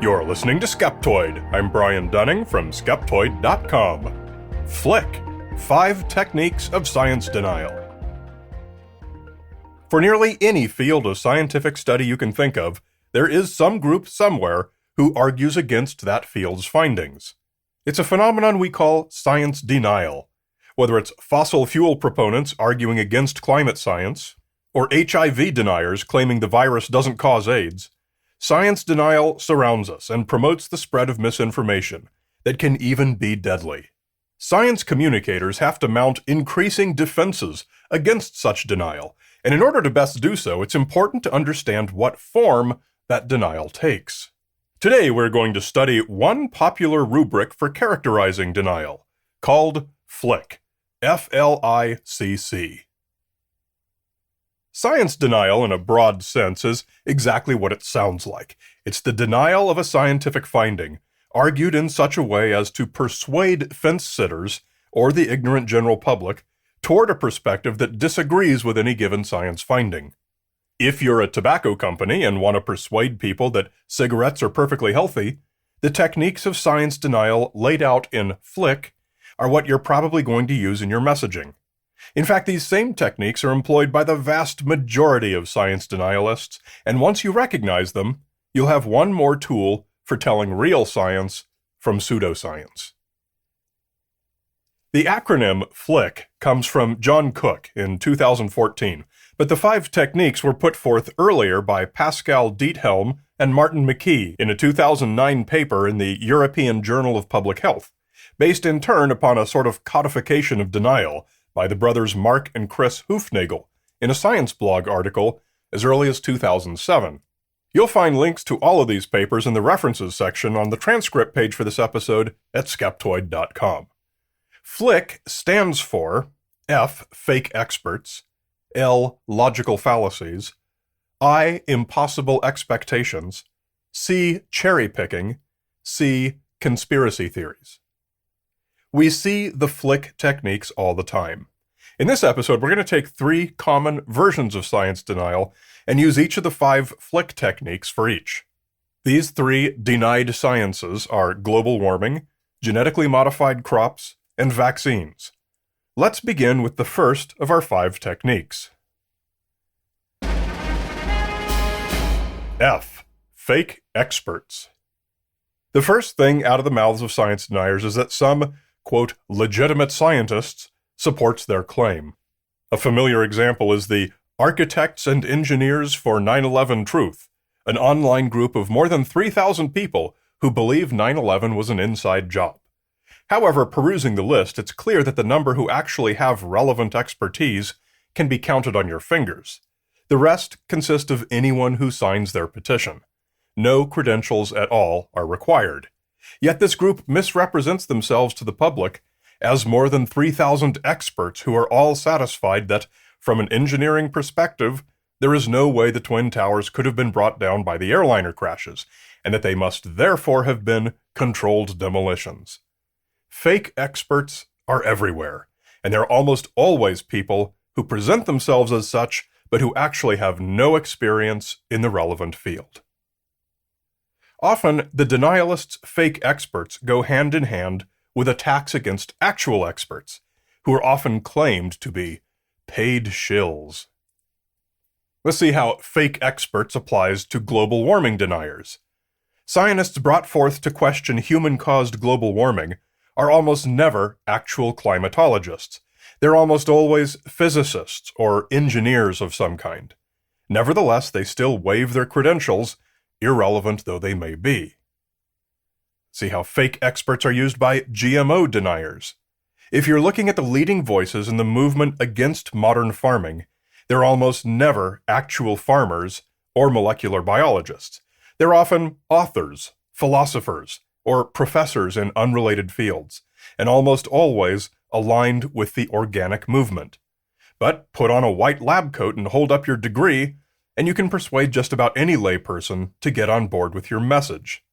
You're listening to Skeptoid. I'm Brian Dunning from Skeptoid.com. FLICC, 5 Techniques of Science Denial. For nearly any field of scientific study you can think of, there is some group somewhere who argues against that field's findings. It's a phenomenon we call science denial. Whether it's fossil fuel proponents arguing against climate science, or HIV deniers claiming the virus doesn't cause AIDS, science denial surrounds us and promotes the spread of misinformation that can even be deadly. Science communicators have to mount increasing defenses against such denial, and in order to best do so, it's important to understand what form that denial takes. Today, we're going to study one popular rubric for characterizing denial, called FLICC, F-L-I-C-C. Science denial, in a broad sense, is exactly what it sounds like. It's the denial of a scientific finding, argued in such a way as to persuade fence-sitters, or the ignorant general public, toward a perspective that disagrees with any given science finding. If you're a tobacco company and want to persuade people that cigarettes are perfectly healthy, the techniques of science denial laid out in FLICC are what you're probably going to use in your messaging. In fact, these same techniques are employed by the vast majority of science denialists, and once you recognize them, you'll have one more tool for telling real science from pseudoscience. The acronym FLICC comes from John Cook in 2014, but the 5 techniques were put forth earlier by Pascal Diethelm and Martin McKee in a 2009 paper in the European Journal of Public Health, based in turn upon a sort of codification of denial by the brothers Mark and Chris Hoofnagel in a science blog article as early as 2007. You'll find links to all of these papers in the references section on the transcript page for this episode at Skeptoid.com. FLICC stands for F. Fake experts, L. Logical fallacies, I. Impossible expectations, C. Cherrypicking, C. Conspiracy theories. We see the FLICC techniques all the time. In this episode, we're going to take 3 common versions of science denial and use each of the 5 FLICC techniques for each. These 3 denied sciences are global warming, genetically modified crops, and vaccines. Let's begin with the first of our 5 techniques. F. Fake experts. The first thing out of the mouths of science deniers is that some, quote, legitimate scientists supports their claim. A familiar example is the Architects and Engineers for 9/11 Truth, an online group of more than 3,000 people who believe 9/11 was an inside job. However, perusing the list, it's clear that the number who actually have relevant expertise can be counted on your fingers. The rest consist of anyone who signs their petition. No credentials at all are required. Yet this group misrepresents themselves to the public as more than 3,000 experts who are all satisfied that, from an engineering perspective, there is no way the Twin Towers could have been brought down by the airliner crashes, and that they must therefore have been controlled demolitions. Fake experts are everywhere, and they're almost always people who present themselves as such, but who actually have no experience in the relevant field. Often, the denialists' fake experts go hand in hand with attacks against actual experts, who are often claimed to be paid shills. Let's see how fake experts applies to global warming deniers. Scientists brought forth to question human-caused global warming are almost never actual climatologists. They're almost always physicists or engineers of some kind. Nevertheless, they still waive their credentials, irrelevant though they may be. See how fake experts are used by GMO deniers. If you're looking at the leading voices in the movement against modern farming, they're almost never actual farmers or molecular biologists. They're often authors, philosophers, or professors in unrelated fields, and almost always aligned with the organic movement. But put on a white lab coat and hold up your degree, and you can persuade just about any layperson to get on board with your message.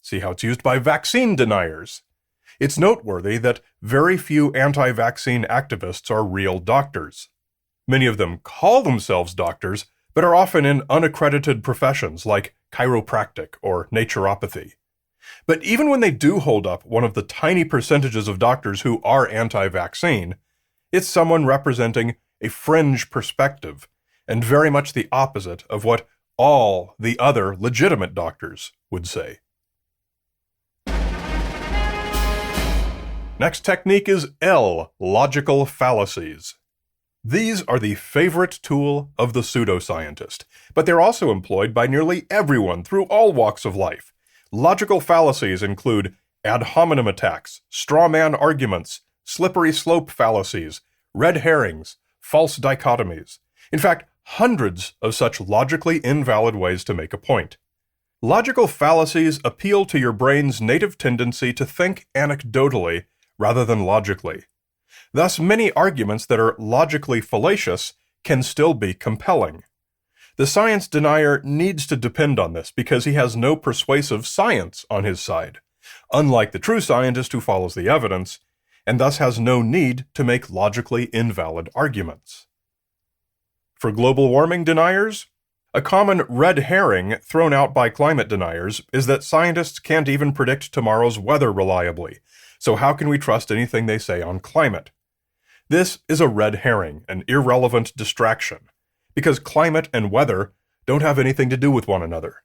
See how it's used by vaccine deniers. It's noteworthy that very few anti-vaccine activists are real doctors. Many of them call themselves doctors, but are often in unaccredited professions like chiropractic or naturopathy. But even when they do hold up one of the tiny percentages of doctors who are anti-vaccine, it's someone representing a fringe perspective, and very much the opposite of what all the other legitimate doctors would say. Next technique is L, logical fallacies. These are the favorite tool of the pseudoscientist, but they're also employed by nearly everyone through all walks of life. Logical fallacies include ad hominem attacks, straw man arguments, slippery slope fallacies, red herrings, false dichotomies. In fact, hundreds of such logically invalid ways to make a point. Logical fallacies appeal to your brain's native tendency to think anecdotally rather than logically. Thus, many arguments that are logically fallacious can still be compelling. The science denier needs to depend on this because he has no persuasive science on his side, unlike the true scientist who follows the evidence, and thus has no need to make logically invalid arguments. For global warming deniers, a common red herring thrown out by climate deniers is that scientists can't even predict tomorrow's weather reliably, so how can we trust anything they say on climate? This is a red herring, an irrelevant distraction, because climate and weather don't have anything to do with one another.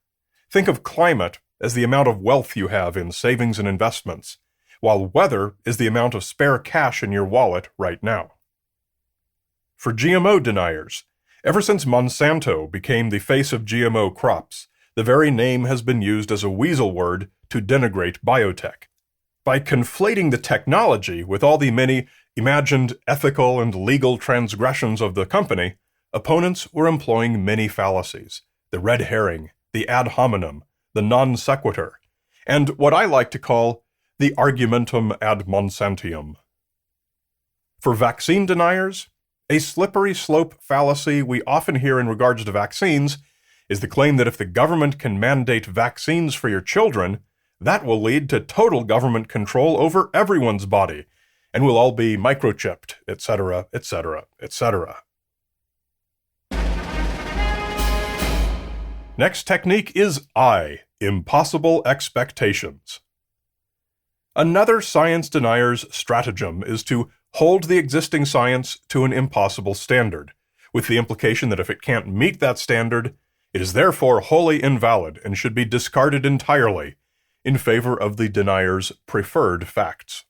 Think of climate as the amount of wealth you have in savings and investments, while weather is the amount of spare cash in your wallet right now. For GMO deniers, ever since Monsanto became the face of GMO crops, the very name has been used as a weasel word to denigrate biotech. By conflating the technology with all the many imagined ethical and legal transgressions of the company, opponents were employing many fallacies: the red herring, the ad hominem, the non sequitur, and what I like to call the argumentum ad Monsantium. For vaccine deniers, a slippery slope fallacy we often hear in regards to vaccines is the claim that if the government can mandate vaccines for your children, that will lead to total government control over everyone's body, and we'll all be microchipped, etc., etc., etc. Next technique is I, impossible expectations. Another science denier's stratagem is to hold the existing science to an impossible standard, with the implication that if it can't meet that standard, it is therefore wholly invalid and should be discarded entirely in favor of the denier's preferred facts.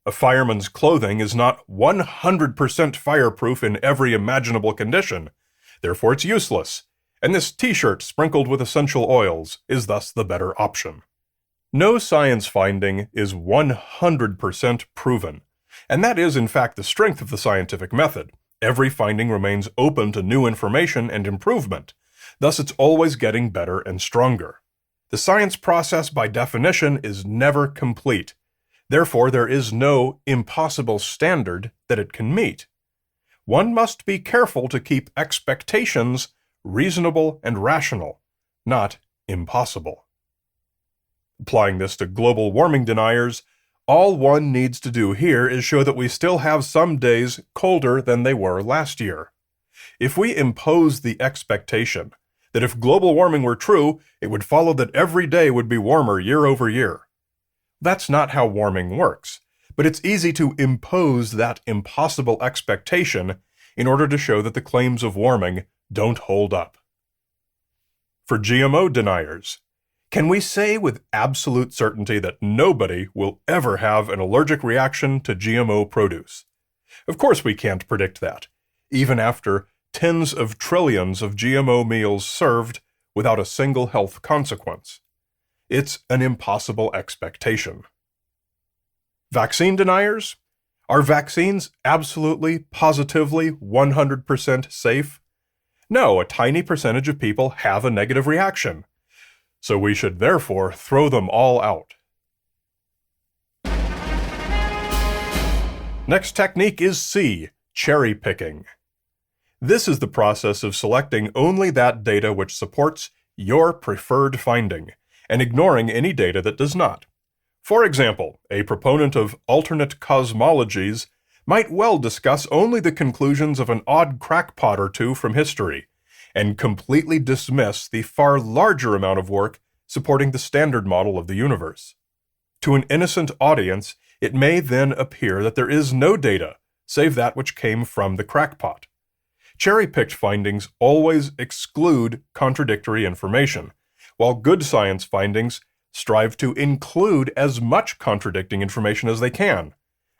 A fireman's clothing is not 100% fireproof in every imaginable condition, therefore it's useless, and this t-shirt sprinkled with essential oils is thus the better option. No science finding is 100% proven, and that is in fact the strength of the scientific method. Every finding remains open to new information and improvement, thus it's always getting better and stronger. The science process by definition is never complete, therefore there is no impossible standard that it can meet. One must be careful to keep expectations reasonable and rational, not impossible. Applying this to global warming deniers, all one needs to do here is show that we still have some days colder than they were last year. If we impose the expectation that if global warming were true, it would follow that every day would be warmer year over year. That's not how warming works, but it's easy to impose that impossible expectation in order to show that the claims of warming don't hold up. For GMO deniers, can we say with absolute certainty that nobody will ever have an allergic reaction to GMO produce? Of course we can't predict that, even after tens of trillions of GMO meals served without a single health consequence. It's an impossible expectation. Vaccine deniers? Are vaccines absolutely, positively, 100% safe? No, a tiny percentage of people have a negative reaction, so we should therefore throw them all out. Next technique is C, cherry-picking. This is the process of selecting only that data which supports your preferred finding, and ignoring any data that does not. For example, a proponent of alternate cosmologies might well discuss only the conclusions of an odd crackpot or two from history, and completely dismiss the far larger amount of work supporting the standard model of the universe. To an innocent audience, it may then appear that there is no data, save that which came from the crackpot. Cherry-picked findings always exclude contradictory information, while good science findings strive to include as much contradicting information as they can,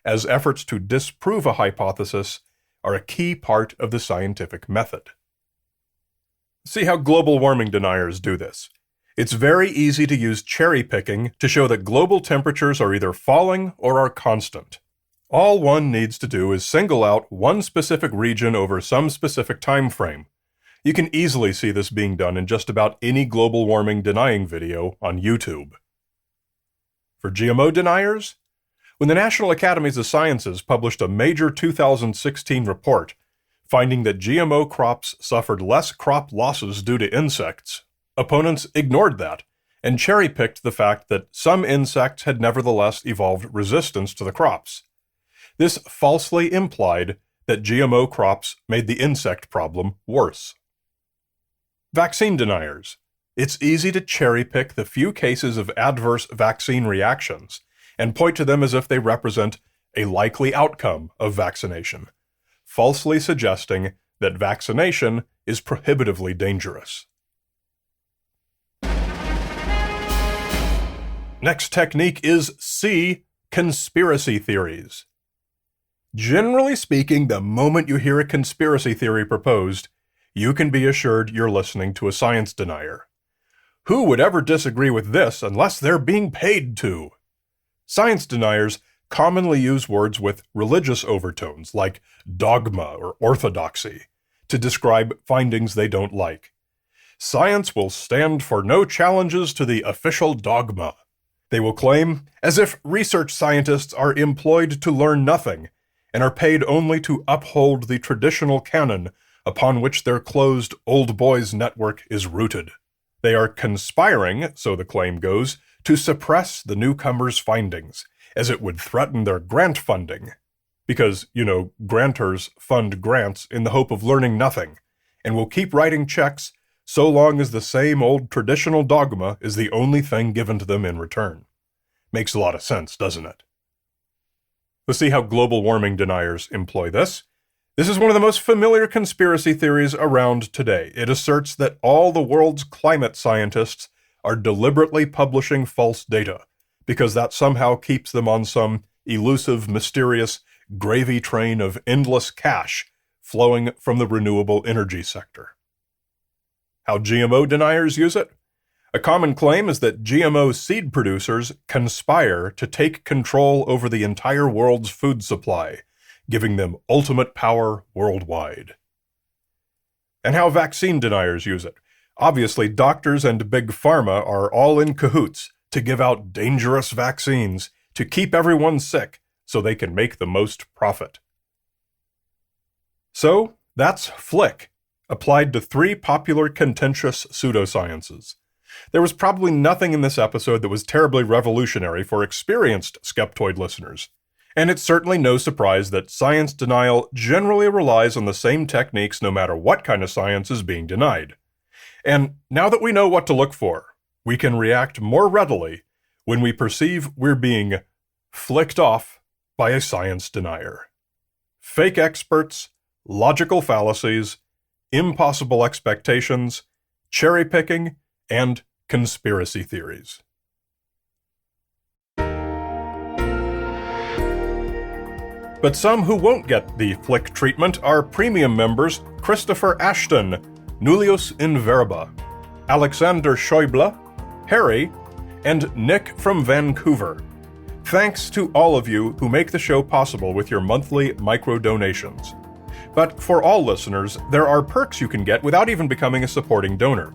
as efforts to disprove a hypothesis are a key part of the scientific method. See how global warming deniers do this. It's very easy to use cherry-picking to show that global temperatures are either falling or are constant. All one needs to do is single out one specific region over some specific time frame. You can easily see this being done in just about any global warming denying video on YouTube. For GMO deniers, when the National Academies of Sciences published a major 2016 report finding that GMO crops suffered less crop losses due to insects, opponents ignored that and cherry-picked the fact that some insects had nevertheless evolved resistance to the crops. This falsely implied that GMO crops made the insect problem worse. Vaccine deniers. It's easy to cherry-pick the few cases of adverse vaccine reactions and point to them as if they represent a likely outcome of vaccination, falsely suggesting that vaccination is prohibitively dangerous. Next technique is C, conspiracy theories. Generally speaking, the moment you hear a conspiracy theory proposed, you can be assured you're listening to a science denier. Who would ever disagree with this unless they're being paid to? Science deniers commonly use words with religious overtones, like dogma or orthodoxy, to describe findings they don't like. Science will stand for no challenges to the official dogma. They will claim, as if research scientists are employed to learn nothing, and are paid only to uphold the traditional canon upon which their closed old boys network is rooted. They are conspiring, so the claim goes, to suppress the newcomers' findings, as it would threaten their grant funding. Because, grantors fund grants in the hope of learning nothing, and will keep writing checks so long as the same old traditional dogma is the only thing given to them in return. Makes a lot of sense, doesn't it? Let's see how global warming deniers employ this. This is one of the most familiar conspiracy theories around today. It asserts that all the world's climate scientists are deliberately publishing false data, because that somehow keeps them on some elusive, mysterious gravy train of endless cash flowing from the renewable energy sector. How GMO deniers use it? A common claim is that GMO seed producers conspire to take control over the entire world's food supply, giving them ultimate power worldwide. And how vaccine deniers use it? Obviously, doctors and big pharma are all in cahoots to give out dangerous vaccines to keep everyone sick so they can make the most profit. So, that's FLICC, applied to 3 popular contentious pseudosciences. There was probably nothing in this episode that was terribly revolutionary for experienced Skeptoid listeners, and it's certainly no surprise that science denial generally relies on the same techniques no matter what kind of science is being denied. And now that we know what to look for, we can react more readily when we perceive we're being flicked off by a science denier. Fake experts, logical fallacies, impossible expectations, cherry-picking, and conspiracy theories. But some who won't get the FLICC treatment are premium members Christopher Ashton, Nullius in Verba, Alexander Schäuble, Harry, and Nick from Vancouver. Thanks to all of you who make the show possible with your monthly micro-donations. But for all listeners, there are perks you can get without even becoming a supporting donor.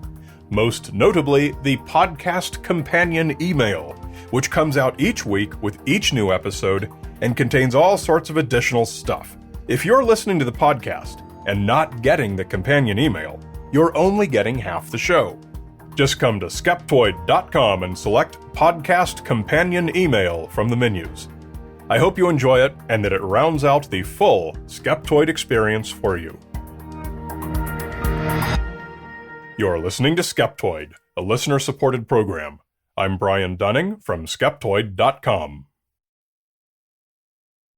Most notably, the podcast companion email, which comes out each week with each new episode and contains all sorts of additional stuff. If you're listening to the podcast and not getting the companion email, you're only getting half the show. Just come to Skeptoid.com and select Podcast Companion Email from the menus. I hope you enjoy it and that it rounds out the full Skeptoid experience for you. You're listening to Skeptoid, a listener-supported program. I'm Brian Dunning from Skeptoid.com.